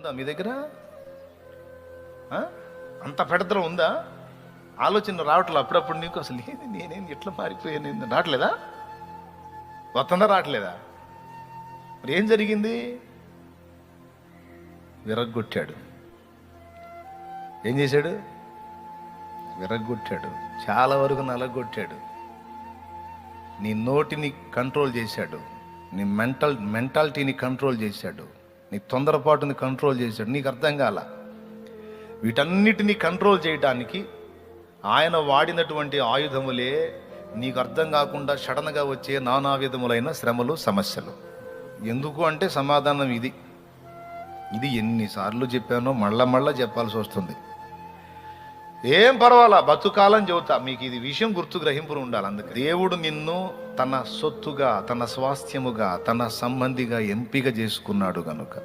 ఉందా మీ దగ్గర? అంత పెడతరం ఉందా? ఆలోచన రావట్లేదు అప్పుడప్పుడు నీకు, అసలు ఏంది నేనేం ఎట్లా మారిపోయాను, రావట్లేదా? వస్తుందా రావట్లేదా? మరి ఏం జరిగింది? విరగ్గొట్టాడు. ఏం చేశాడు? విరగ్గొట్టాడు. చాలా వరకు నలగొట్టాడు. నీ నోటిని కంట్రోల్ చేశాడు, నీ మెంటాలిటీని కంట్రోల్ చేశాడు, నీ తొందరపాటుని కంట్రోల్ చేశాడు. నీకు అర్థం కాల. వీటన్నిటినీ కంట్రోల్ చేయటానికి ఆయన వాడినటువంటి ఆయుధములే నీకు అర్థం కాకుండా సడన్గా వచ్చే నానా విధములైన శ్రమలు, సమస్యలు. ఎందుకు అంటే సమాధానం ఇది ఎన్నిసార్లు చెప్పానో మళ్ళా చెప్పాల్సి వస్తుంది. ఏం పర్వాలా, బతుకాలని చెబుతా మీకు. ఇది విషయం గుర్తు గ్రహింపులు ఉండాలి. అందుకే దేవుడు నిన్ను తన సొత్తుగా, తన స్వాస్థ్యముగా, తన సంబంధిగా ఎంపిక చేసుకున్నాడు గనుక